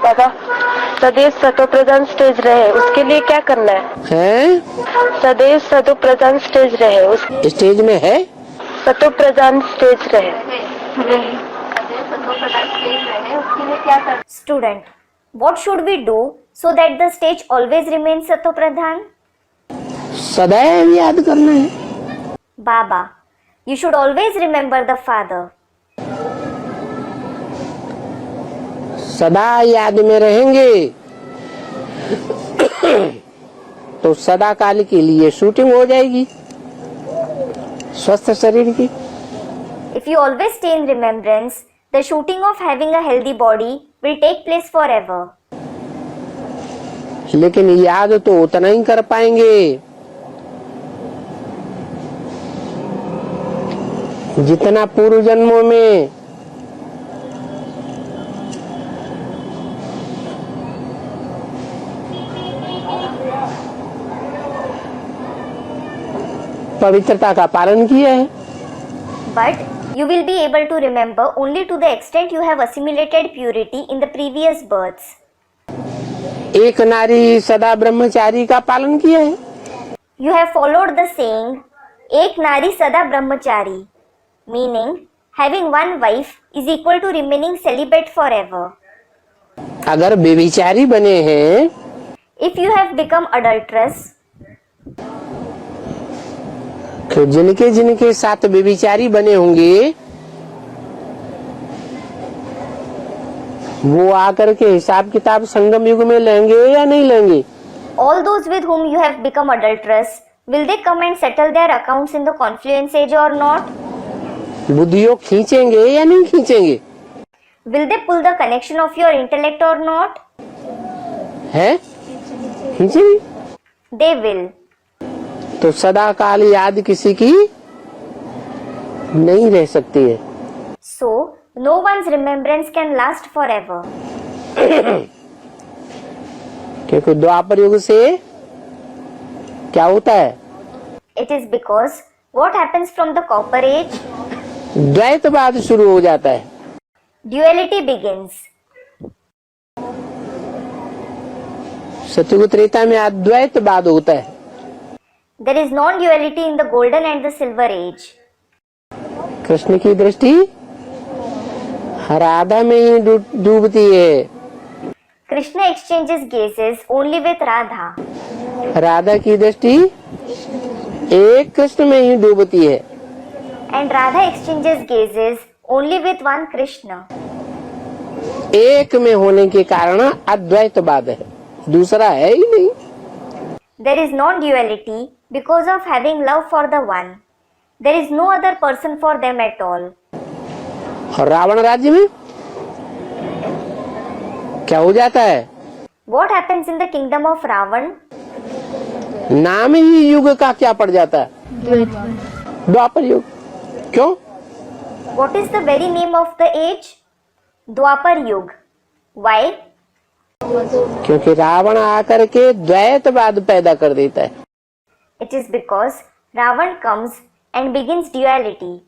बाबा, सदैव सतो प्रधान स्टेज रहे, उसके लिए क्या करना है? सदैव सतो प्रधान स्टेज रहे, उस स्टेज में है, सतो प्रधान स्टेज रहे। Student, what should we do so that the stage always remains Sato Pradhan? सदैव याद करना है। Baba, you should always remember the father. सदा याद में रहेंगे तो सदा काल के लिए शूटिंग हो जाएगी स्वस्थ शरीर की। If you always stay in remembrance, the shooting of having a healthy body will take place forever. लेकिन याद तो उतना ही कर पाएंगे जितना पूर्व जन्मों में पवित्रता का पालन किया है। But you will be able to remember only to the extent you have assimilated purity in the previous births. एक नारी सदा ब्रह्मचारी का पालन किया है। You have followed the saying, Ek Nari Sada Brahmachari, meaning having one wife is equal to remaining celibate forever. अगर व्यभिचारी बने हैं, If you have become adulterous, तो जिनके जिनके साथ व्यभिचारी बने होंगे वो आकर के हिसाब किताब संगम युग में लेंगे या नहीं लेंगे? all those with whom you have become adulterous, will they come and settle their accounts in the confluence age or not? बुद्धियोग खींचेंगे या नहीं खींचेंगे? Will they pull the connection of your intellect or not? है खींचेंगे। They will. तो सदा काल याद किसी की नहीं रह सकती है। So, no one's remembrance can last forever. क्योंकि द्वापर युग से क्या होता है? It is because what happens from the copper age? द्वैतवाद शुरू हो जाता है। Duality begins. सतयुग त्रेता में अद्वैतवाद होता है। There is non-duality in the golden and the silver age. Krishna की दृष्टि राधा में ही डूबती है। Krishna exchanges gazes only with Radha. Radha की दृष्टि एक कृष्ण में ही डूबती है। And Radha exchanges gazes only with one Krishna. एक में होने के कारण अद्वैतवाद है, दूसरा है ही नहीं। There is non-duality because of having love for the one. There is no other person for them at all. और रावण राज्य में क्या हो जाता है? What happens in the kingdom of Ravan? नाम ही युग का क्या पड़ जाता है? द्वापर युग। क्यों? What is the very name of the age? Dwapar Yug. Why? क्योंकि रावण आकर के द्वैतवाद पैदा कर देता है। It is because Ravan comes and begins duality.